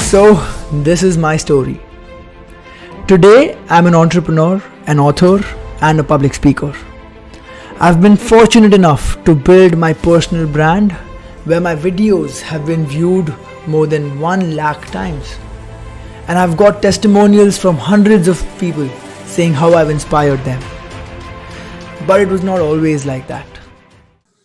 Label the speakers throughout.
Speaker 1: So, this is my story. Today, I'm an entrepreneur, an author, and a public speaker. I've been fortunate enough to build my personal brand where my videos have been viewed more than 1 lakh times. And I've got testimonials from hundreds of people saying how I've inspired them. But it was not always like that.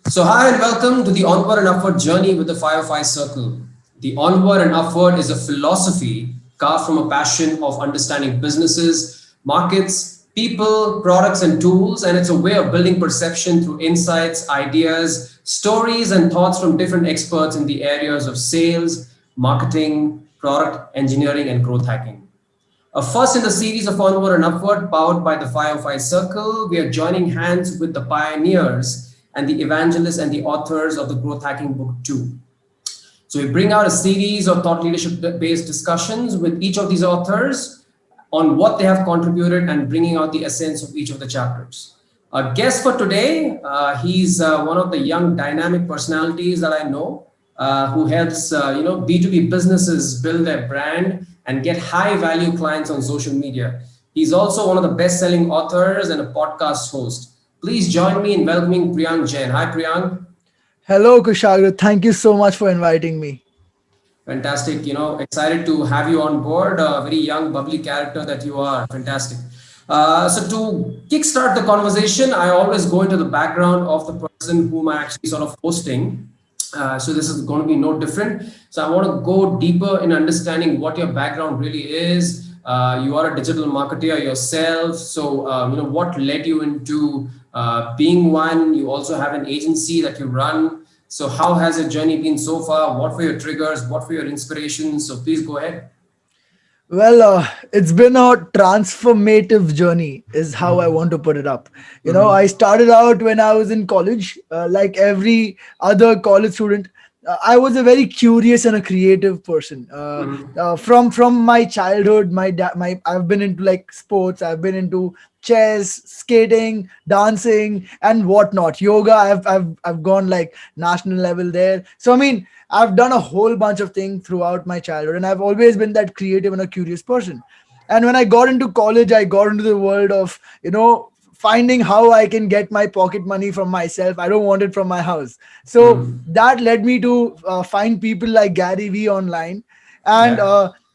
Speaker 2: So, hi and welcome to the Onward and Upward Journey with the 505 Circle. The Onward and Upward is a philosophy carved from a passion of understanding businesses, markets, people, products, and tools. And it's a way of building perception through insights, ideas, stories, and thoughts from different experts in the areas of sales, marketing, product engineering, and growth hacking. First in the series of Onward and Upward, powered by the 505 Circle, we are joining hands with the pioneers and the evangelists and the authors of the Growth Hacking Book 2. So we bring out a series of thought leadership-based discussions with each of these authors on what they have contributed and bringing out the essence of each of the chapters. Our guest for today, he's one of the young dynamic personalities that I know who helps B2B businesses build their brand and get high-value clients on social media. He's also one of the best-selling authors and a podcast host. Please join me in welcoming Priyank Jain. Hi, Priyank.
Speaker 1: Hello, Kushagra. Thank you so much for inviting me.
Speaker 2: Fantastic. Excited to have you on board. A very young, bubbly character that you are. Fantastic. So to kickstart the conversation, I always go into the background of the person whom I actually sort of hosting. So this is going to be no different. So I want to go deeper in understanding what your background really is. You are a digital marketer yourself. So, what led you into being one? You also have an agency that you run. So how has your journey been so far? What were your triggers? What were your inspirations? So please go ahead.
Speaker 1: Well, it's been a transformative journey, is how I want to put it up. I started out when I was in college, like every other college student. I was a very curious and a creative person. From my childhood, I've been into like sports. I've been into chess, skating, dancing, and whatnot. Yoga. I've gone like national level there. So I mean, I've done a whole bunch of things throughout my childhood, and I've always been that creative and a curious person. And when I got into college, I got into the world of finding how I can get my pocket money from myself. I don't want it from my house. So that led me to find people like Gary Vee online and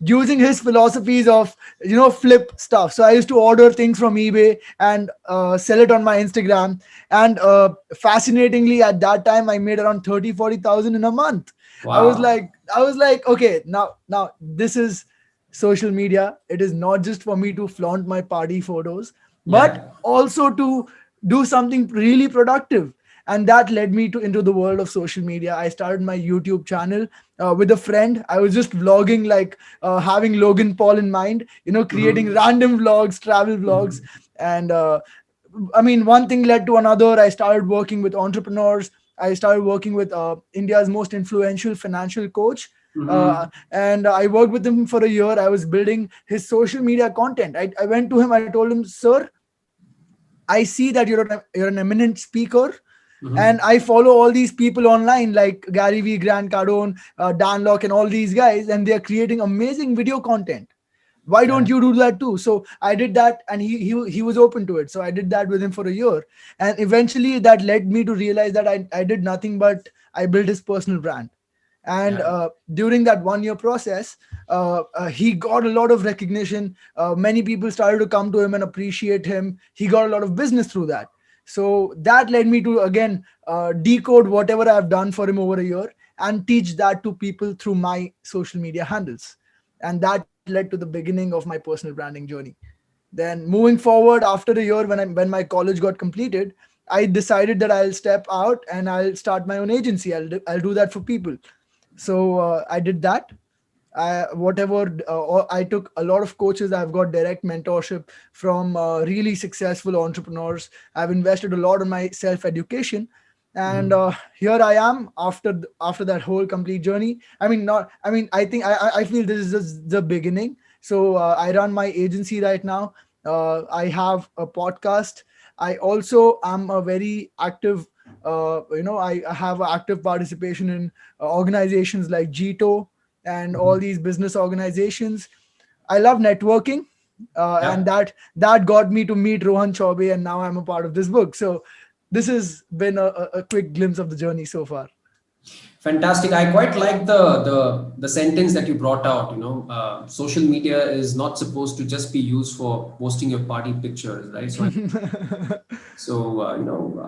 Speaker 1: using his philosophies of, flip stuff. So I used to order things from eBay and sell it on my Instagram. And fascinatingly, at that time, I made around 30,000-40,000 in a month.
Speaker 2: Wow.
Speaker 1: I was like, okay, now this is social media. It is not just for me to flaunt my party photos, but also to do something really productive. And that led me into the world of social media. I started my YouTube channel with a friend. I was just vlogging, like having Logan Paul in mind, creating random vlogs, travel vlogs. And one thing led to another. I started working with entrepreneurs. I started working with India's most influential financial coach. And I worked with him for a year. I was building his social media content. I went to him. I told him, sir, I see that you're an eminent speaker, and I follow all these people online like Gary Vee, Grant Cardone, Dan Locke, and all these guys, and they are creating amazing video content. Why don't you do that too? So I did that, and he was open to it. So I did that with him for a year, and eventually that led me to realize that I did nothing but I built his personal brand. And during that 1 year process, he got a lot of recognition. Many people started to come to him and appreciate him. He got a lot of business through that. So that led me to, again, decode whatever I've done for him over a year and teach that to people through my social media handles. And that led to the beginning of my personal branding journey. Then moving forward, after a year, when my college got completed, I decided that I'll step out and I'll start my own agency. I'll do that for people. So I did that. I took a lot of coaches. I've got direct mentorship from really successful entrepreneurs. I've invested a lot in my self-education, and here I am after that whole complete journey. I feel this is just the beginning. So I run my agency right now. I have a podcast. I also am a very active I have active participation in organizations like Jito, and all
Speaker 2: Mhm.
Speaker 1: these business organizations. I love networking, and
Speaker 2: Yeah.
Speaker 1: that got me to meet Rohan Chaubey, and now I'm a part of this book. So this has been a quick glimpse of the journey so far.
Speaker 2: Fantastic. I quite like the sentence that you brought out. Social media is not supposed to just be used for posting your party pictures, right?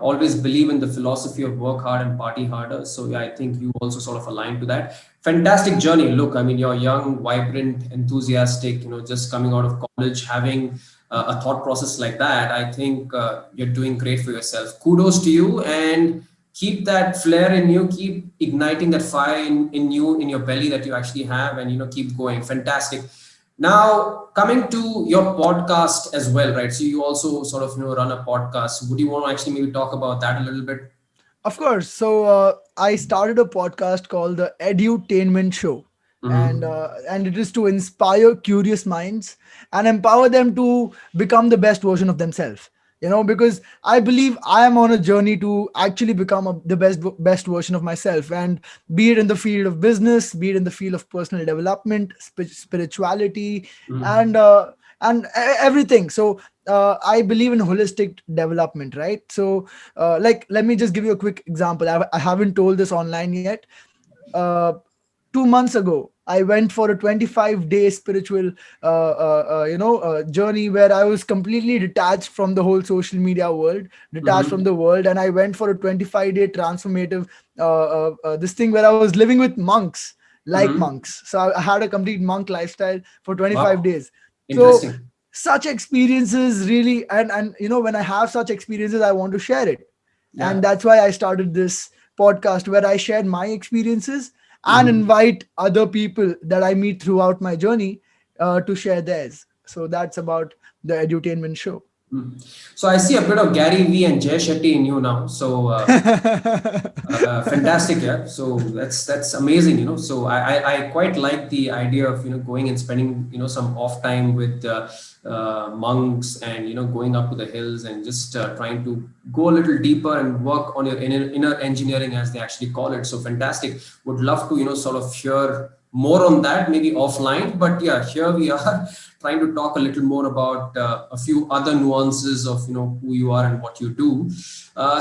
Speaker 2: Always believe in the philosophy of work hard and party harder. So yeah, I think you also sort of align to that. Fantastic journey. Look, I mean, you're young, vibrant, enthusiastic. Just coming out of college, having a thought process like that. I think you're doing great for yourself. Kudos to you, and keep that flair in you. Keep igniting that fire in you, in your belly that you actually have, and keep going. Fantastic. Now, coming to your podcast as well, right? So you also sort of run a podcast. Would you want to actually maybe talk about that a little bit?
Speaker 1: Of course. So I started a podcast called the Edutainment Show, and it is to inspire curious minds and empower them to become the best version of themselves. Because I believe I am on a journey to actually become the best version of myself, and be it in the field of business, be it in the field of personal development, spirituality, and everything. So I believe in holistic development, right? So like, let me just give you a quick example. I haven't told this online yet. uh, 2 months ago, I went for a 25-day spiritual journey, where I was completely detached from the whole social media world, detached from the world, and I went for a 25-day transformative this thing where I was living with monks, like
Speaker 2: Mm-hmm.
Speaker 1: monks. So I had a complete monk lifestyle for 25
Speaker 2: Wow.
Speaker 1: days. So
Speaker 2: Interesting.
Speaker 1: such experiences really, and when I have such experiences, I want to share it. And
Speaker 2: Yeah.
Speaker 1: that's why I started this podcast, where I share my experiences and
Speaker 2: Mm-hmm.
Speaker 1: invite other people that I meet throughout my journey to share theirs. So that's about the edutainment show.
Speaker 2: So I see a bit of Gary V and Jay Shetty in you now. So fantastic, yeah. So that's amazing. So I quite like the idea of going and spending some off time with monks, and going up to the hills and just trying to go a little deeper and work on your inner engineering, as they actually call it. So fantastic. Would love to sort of hear more on that, maybe offline. But yeah, here we are trying to talk a little more about a few other nuances of who you are and what you do.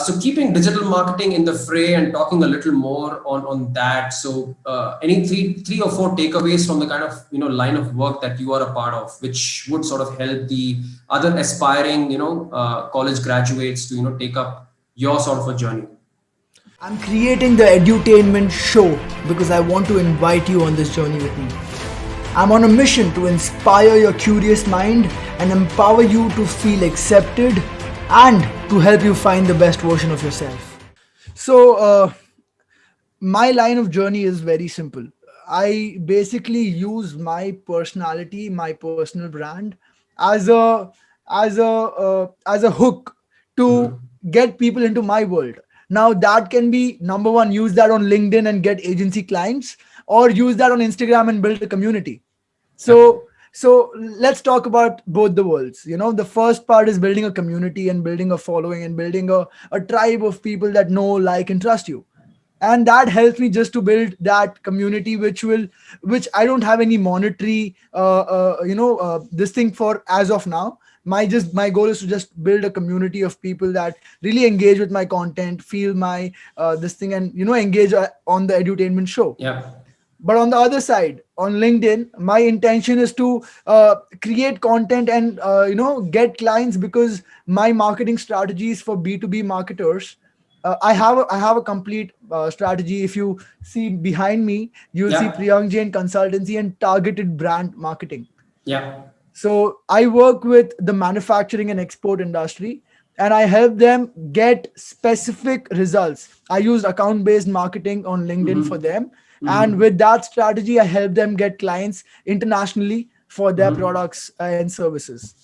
Speaker 2: So keeping digital marketing in the fray and talking a little more on that. So any three or four takeaways from the kind of line of work that you are a part of, which would sort of help the other aspiring college graduates to take up your sort of a journey.
Speaker 1: I'm creating the edutainment show because I want to invite you on this journey with me. I'm on a mission to inspire your curious mind and empower you to feel accepted and to help you find the best version of yourself. So, my line of journey is very simple. I basically use my personality, my personal brand, as a hook to
Speaker 2: Mhm.
Speaker 1: get people into my world. Now that can be, number one, use that on LinkedIn and get agency clients, or use that on Instagram and build a community.
Speaker 2: Yep.
Speaker 1: So let's talk about both the worlds. The first part is building a community and building a following and building a tribe of people that know, like, and trust you. And that helps me just to build that community, which I don't have any monetary this thing for as of now. My goal is to just build a community of people that really engage with my content, feel my this thing, and engage on the edutainment show.
Speaker 2: Yep.
Speaker 1: But on the other side, on LinkedIn, my intention is to create content and get clients, because my marketing strategies for B2B marketers, I have a complete strategy. If you see behind me, you'll see
Speaker 2: Yep.
Speaker 1: Priyank Jain consultancy and targeted brand marketing.
Speaker 2: Yep.
Speaker 1: So I work with the manufacturing and export industry, and I help them get specific results. I use account based marketing on LinkedIn for
Speaker 2: Mm-hmm.
Speaker 1: them. And
Speaker 2: Mm-hmm.
Speaker 1: with that strategy, I help them get clients internationally for their
Speaker 2: Mm-hmm.
Speaker 1: products and services.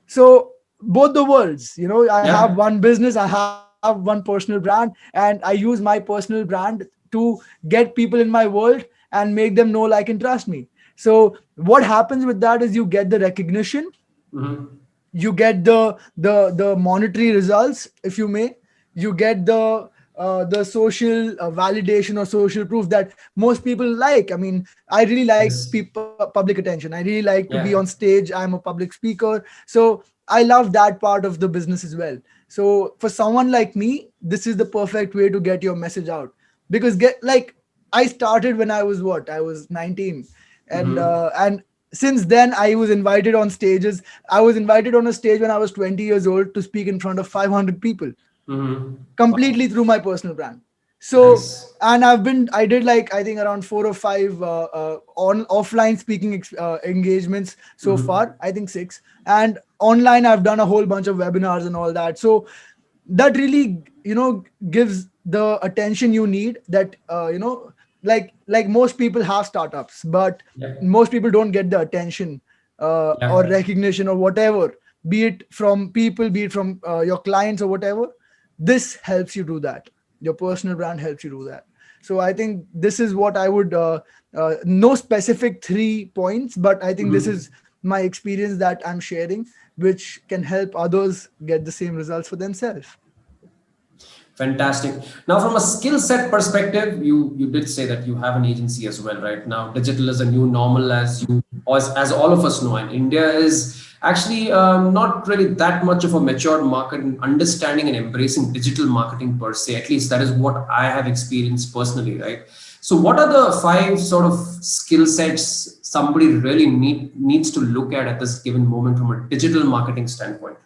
Speaker 1: So both the worlds, I have
Speaker 2: Yeah.
Speaker 1: one business, I have one personal brand, and I use my personal brand to get people in my world and make them know, like, and trust me. So what happens with that is you get the recognition,
Speaker 2: Mm-hmm.
Speaker 1: you get the monetary results, if you may, you get the the social validation or social proof that most people like. I mean, I really like
Speaker 2: Yes.
Speaker 1: public attention. I really like to be on
Speaker 2: Yeah.
Speaker 1: stage. I'm a public speaker. So I love that part of the business as well. So for someone like me, this is the perfect way to get your message out. Because get like I started when I was what? I was 19. And since then I was invited on stages. I was invited on a stage when I was 20 years old to speak in front of 500 people
Speaker 2: Mm-hmm. Wow.
Speaker 1: completely through my personal brand. So,
Speaker 2: Nice.
Speaker 1: and I did like, I think around 4 or 5 on offline speaking engagements so
Speaker 2: Mm-hmm.
Speaker 1: far. I think 6. And online, I've done a whole bunch of webinars and all that. So that really, gives the attention you need that, like most people have startups, but
Speaker 2: Yeah.
Speaker 1: most people don't get the attention or
Speaker 2: Yeah.
Speaker 1: recognition or whatever, be it from people, be it from your clients or whatever. This helps you do that. Your personal brand helps you do that. So I think this is what I would no specific 3 points, but I think this
Speaker 2: Mm-hmm.
Speaker 1: is my experience that I'm sharing, which can help others get the same results for themselves.
Speaker 2: Fantastic. Now, from a skill set perspective, you did say that you have an agency as well, right? Now, digital is a new normal, as all of us know, and India is actually not really that much of a matured market in understanding and embracing digital marketing per se. At least that is what I have experienced personally, right? So, what are the five sort of skill sets somebody really needs to look at this given moment from a digital marketing standpoint?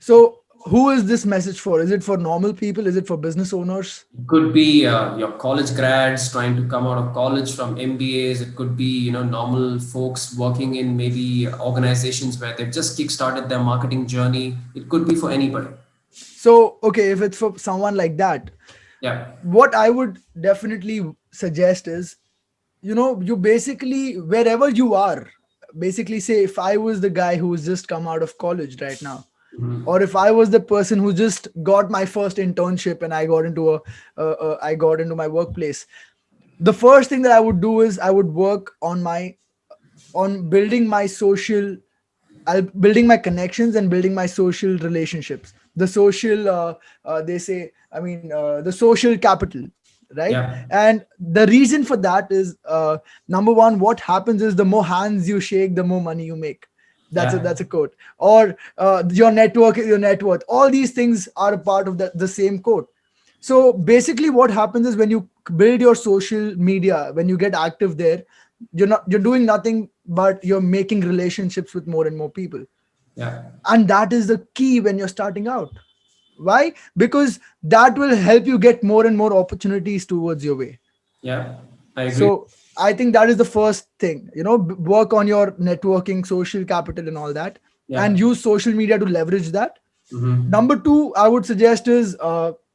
Speaker 1: So who is this message for? Is it for normal people? Is it for business owners?
Speaker 2: Could be your college grads trying to come out of college from MBAs. It could be normal folks working in maybe organizations where they've just kickstarted their marketing journey. It could be for anybody.
Speaker 1: So okay, if it's for someone like that,
Speaker 2: Yeah.
Speaker 1: what I would definitely suggest is, you basically, wherever you are, basically say, if I was the guy who's just come out of college right now,
Speaker 2: Mhm.
Speaker 1: or if I was the person who just got my first internship and I got into I got into my workplace, the first thing that I would do is I would work on building my social, building my connections and building my social relationships, the social they say, I mean, the social capital, right?
Speaker 2: Yeah.
Speaker 1: And the reason for that is, number one, what happens is the more hands you shake, the more money you make.
Speaker 2: Yeah.
Speaker 1: That's a quote. Or your network is your net worth. All these things are a part of the same quote. So basically what happens is, when you build your social media, when you get active there, you're doing nothing but you're making relationships with more and more people.
Speaker 2: Yeah.
Speaker 1: And that is the key when you're starting out. Why? Because that will help you get more and more opportunities towards your way.
Speaker 2: Yeah. I agree.
Speaker 1: So I think that is the first thing, work on your networking, social capital and all that, and
Speaker 2: Yeah.
Speaker 1: use social media to leverage that.
Speaker 2: Mm-hmm.
Speaker 1: Number two, I would suggest is,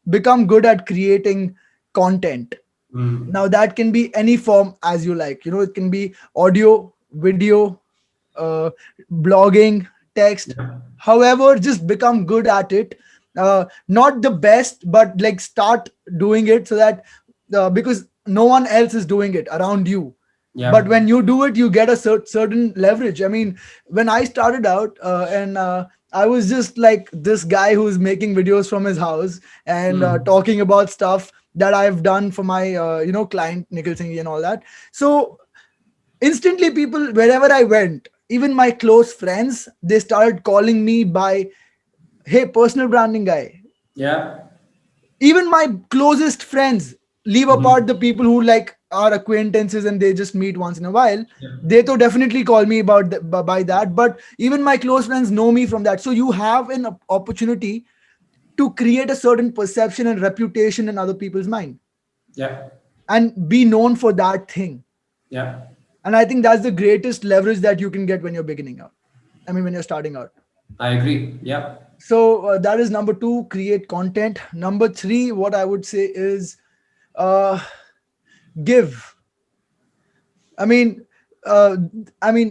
Speaker 1: become good at creating content.
Speaker 2: Mm.
Speaker 1: Now that can be any form as you like. It can be audio, video, uh, blogging, text.
Speaker 2: Yeah.
Speaker 1: However, just become good at it. Not the best, but like start doing it, so that because no one else is doing it around you. But
Speaker 2: Yeah.
Speaker 1: when you do it, you get a certain leverage. I mean, when I started out, and I was just like this guy who's making videos from his house and
Speaker 2: Mm.
Speaker 1: talking about stuff that I've done for my client Nikhil Singh and all that. So instantly, people, wherever I went, even my close friends, they started calling me by, hey, personal branding guy.
Speaker 2: Yeah.
Speaker 1: Even my closest friends, leave
Speaker 2: Mm-hmm.
Speaker 1: apart the people who like are acquaintances and they just meet once in a while,
Speaker 2: Yeah.
Speaker 1: they to definitely call me about by that. But even my close friends know me from that. So you have an opportunity to create a certain perception and reputation in other people's mind,
Speaker 2: Yeah.
Speaker 1: and be known for that thing.
Speaker 2: Yeah.
Speaker 1: And I think that's the greatest leverage that you can get when you're beginning out. I mean, when you're starting out.
Speaker 2: I agree. Yeah.
Speaker 1: So that is number two, create content. Number three, what I would say is, uh, give. I mean, uh,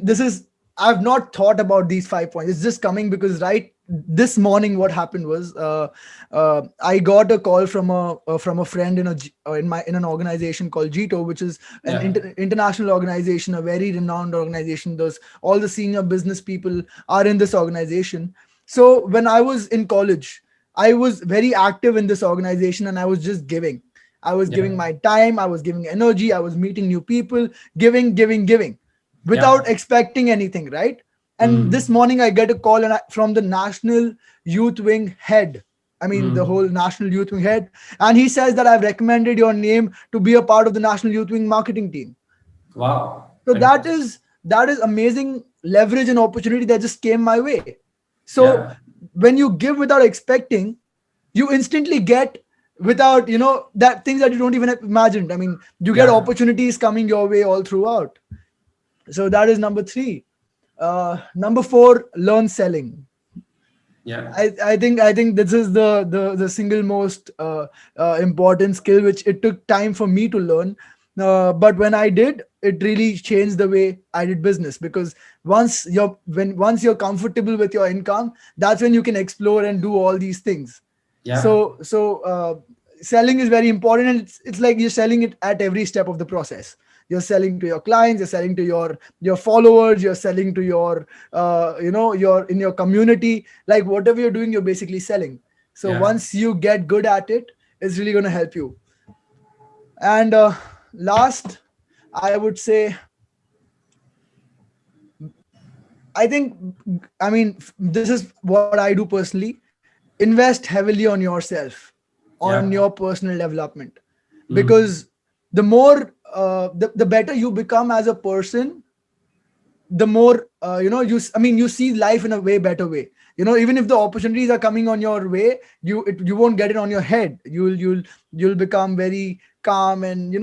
Speaker 1: this is, I've not thought about these 5 points. It's just coming because right this morning, what happened was, I got a call from a friend in an organization called Jito, which is an
Speaker 2: Yeah.
Speaker 1: international organization, a very renowned organization. Those all the senior business people are in this organization. So when I was in college, I was very active in this organization, and I was just giving. I was
Speaker 2: Yeah.
Speaker 1: giving my time, I was giving energy, I was meeting new people, giving without
Speaker 2: Yeah.
Speaker 1: expecting anything, right? And this
Speaker 2: Mm.
Speaker 1: morning I get a call from the national youth wing head. I mean, the
Speaker 2: Mm.
Speaker 1: whole national youth wing head. And he says that I've recommended your name to be a part of the national youth wing marketing team.
Speaker 2: Wow.
Speaker 1: So
Speaker 2: Fantastic.
Speaker 1: that is amazing leverage and opportunity that just came my way. So
Speaker 2: Yeah.
Speaker 1: when you give without expecting, you instantly get, without, that things that you don't even have imagined. I mean, you get
Speaker 2: Yeah.
Speaker 1: opportunities coming your way all throughout. So that is number 3. Number 4, learn selling.
Speaker 2: Yeah.
Speaker 1: I think this is the single most important skill, which it took time for me to learn. But when I did, it really changed the way I did business, because once you're comfortable with your income, that's when you can explore and do all these things.
Speaker 2: Yeah.
Speaker 1: So selling is very important, and it's like you're selling it at every step of the process. You're selling to your clients, you're selling to your followers, you're selling to your in your community. Like whatever you're doing, you're basically selling. So
Speaker 2: Yeah.
Speaker 1: once you get good at it, it's really going to help you. And last, I would say, I think, I mean, this is what I do personally. Invest heavily on yourself, on
Speaker 2: Yeah.
Speaker 1: your personal development,
Speaker 2: Mm.
Speaker 1: because the more, the better you become as a person, the more, I mean, you see life in a way better way. Even if the opportunities are coming on your way, you won't get it on your head. You'll become very calm, and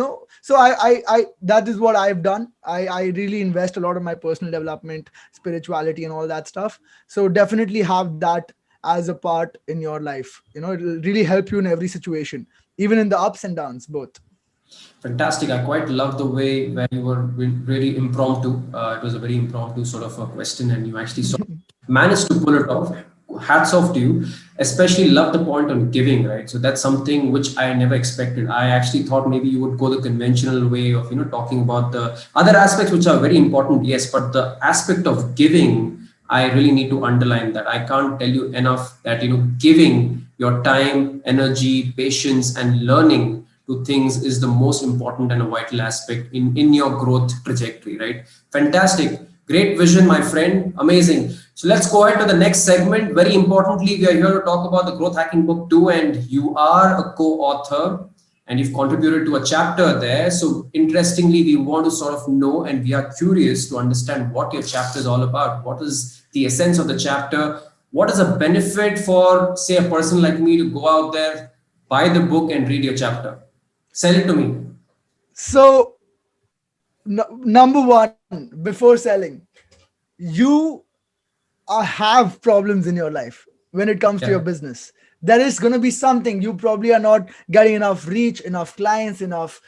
Speaker 1: so I that is what I've done. I really invest a lot of my personal development, spirituality, and all that stuff. So definitely have that as a part in your life. It'll really help you in every situation, even in the ups and downs, both.
Speaker 2: Fantastic. I quite love the way where you were really impromptu. It was a very impromptu sort of a question, and you actually sort of managed to pull it off. Hats off to you. Especially love the point on giving, right? So that's something which I never expected. I actually thought maybe you would go the conventional way of talking about the other aspects which are very important, yes, but the aspect of giving, I really need to underline that. I can't tell you enough that giving your time, energy, patience, and learning to things is the most important and a vital aspect in your growth trajectory, right? Fantastic. Great vision, my friend. Amazing. So let's go ahead to the next segment. Very importantly, we are here to talk about the growth hacking book too, and you are a co-author and you've contributed to a chapter there. So interestingly, we want to sort of know and we are curious to understand what your chapter is all about. What is the essence of the chapter? What is a benefit for, say, a person like me to go out there, buy the book and read your chapter? Sell it to me.
Speaker 1: So, number 1, before selling, you have problems in your life when it comes to your
Speaker 2: Yeah.
Speaker 1: business. There is going to be something. You probably are not getting enough reach, enough clients, enough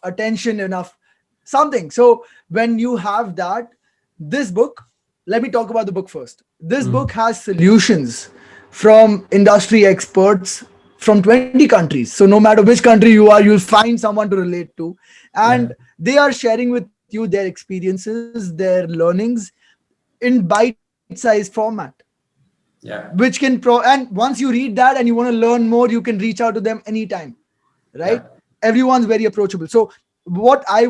Speaker 1: attention, enough something. So when you have that, this book, let me talk about the book first. This book
Speaker 2: Mm.
Speaker 1: has solutions from industry experts from 20 countries. So no matter which country you are, you'll find someone to relate to,
Speaker 2: Yeah.
Speaker 1: and they are sharing with you their experiences, their learnings, in bite-sized format,
Speaker 2: Yeah.
Speaker 1: which can and once you read that and you want to learn more, you can reach out to them anytime, right?
Speaker 2: Yeah.
Speaker 1: Everyone's very approachable. So what I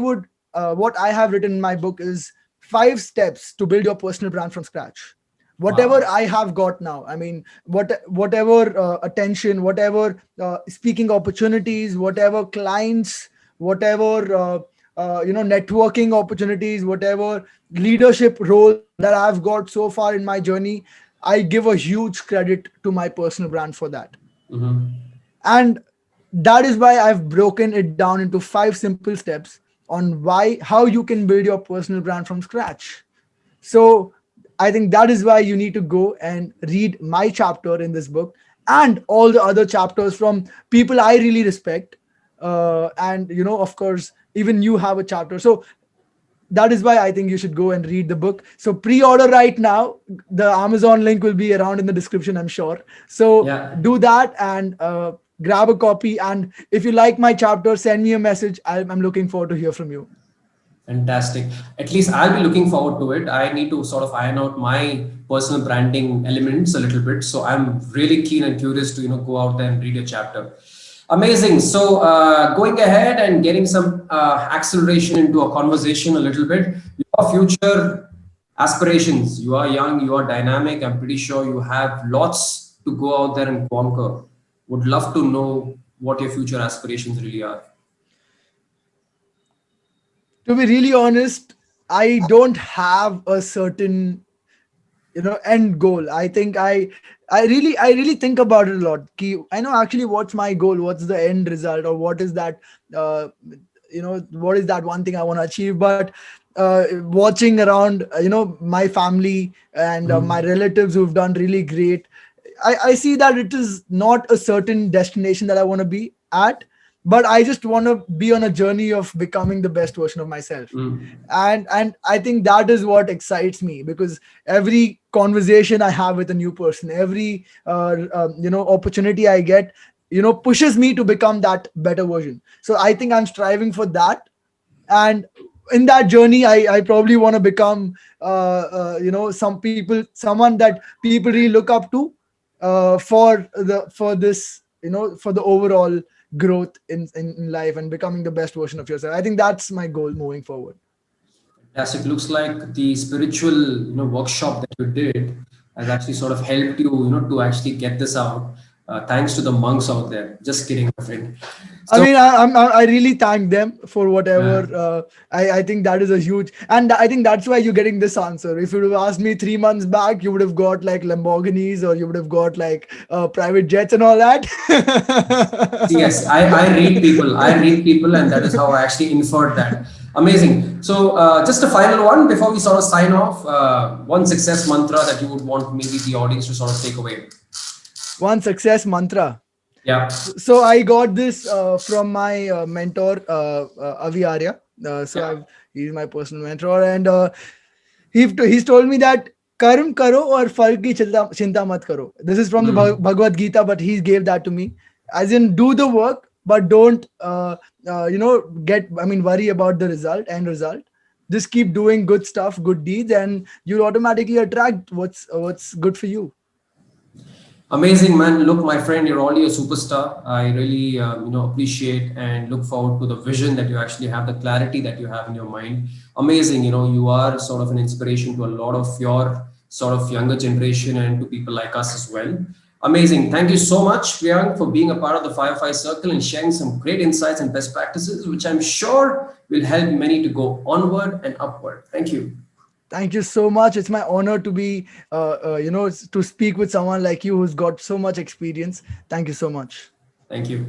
Speaker 1: have written in my book is 5 steps to build your personal brand from scratch. Whatever
Speaker 2: Wow.
Speaker 1: I have got now, I mean, whatever attention, whatever speaking opportunities, whatever clients, whatever networking opportunities, whatever leadership roles that I've got so far in my journey, I give a huge credit to my personal brand for that.
Speaker 2: Mm-hmm.
Speaker 1: And that is why I've broken it down into 5 simple steps on how you can build your personal brand from scratch. So I think that is why you need to go and read my chapter in this book, and all the other chapters from people I really respect. And of course, even you have a chapter. So that is why I think you should go and read the book. So pre-order right now. The Amazon link will be around in the description, I'm sure. So
Speaker 2: Yeah.
Speaker 1: do that and grab a copy. And if you like my chapter, send me a message. I'm looking forward to hear from you.
Speaker 2: Fantastic. At least I'll be looking forward to it. I need to sort of iron out my personal branding elements a little bit. So I'm really keen and curious to go out there and read a chapter. Amazing. So going ahead and getting some acceleration into a conversation a little bit. Your future aspirations. You are young. You are dynamic. I'm pretty sure you have lots to go out there and conquer. Would love to know what your future aspirations really are.
Speaker 1: To be really honest, I don't have a certain end goal. I think I really think about it a lot. I know actually what's my goal, what's the end result, or what is that uh, what is that one thing I want to achieve. But watching around my family and my
Speaker 2: Mhm.
Speaker 1: relatives who've done really great, I see that it is not a certain destination that I want to be at, but I just want to be on a journey of becoming the best version of myself.
Speaker 2: Mm.
Speaker 1: And I think that is what excites me, because every conversation I have with a new person, every opportunity I get, pushes me to become that better version. So I think I'm striving for that. And in that journey, I probably want to become someone that people really look up to, for this, for the overall growth in life and becoming the best version of yourself. I think that's my goal moving forward.
Speaker 2: Yes, it looks like the spiritual, workshop that you did has actually sort of helped you, to actually get this out. Thanks to the monks out there. Just kidding, my friend.
Speaker 1: I
Speaker 2: So,
Speaker 1: mean, I really thank them for whatever.
Speaker 2: uh,
Speaker 1: I think that is a huge, and I think that's why you're getting this answer. If you would have asked me 3 months back, you would have got like Lamborghinis, or you would have got like private jets and all that.
Speaker 2: yes, I read people. I read people, and that is how I actually inferred that. Amazing. So, just a final one before we sort of sign off. One success mantra that you would want maybe the audience to sort of take away.
Speaker 1: One success mantra.
Speaker 2: Yeah.
Speaker 1: So I got this from my mentor, Avi Arya.
Speaker 2: Yeah.
Speaker 1: He's my personal mentor, and he's told me that कर्म करो और फल की चिंता चिंता मत करो. This is from the
Speaker 2: Mm.
Speaker 1: Bhagavad Gita, but he gave that to me, as in do the work, but don't worry about the end result. Just keep doing good stuff, good deeds, and you'll automatically attract what's good for you.
Speaker 2: Amazing, man. Look, my friend, you're already a superstar. I really, appreciate and look forward to the vision that you actually have, the clarity that you have in your mind. Amazing. You are sort of an inspiration to a lot of your sort of younger generation and to people like us as well. Amazing. Thank you so much, Priyank, for being a part of the Firefly Circle and sharing some great insights and best practices, which I'm sure will help many to go onward and upward. Thank you.
Speaker 1: Thank you so much. It's my honor to be, to speak with someone like you who's got so much experience. Thank you so much.
Speaker 2: Thank you.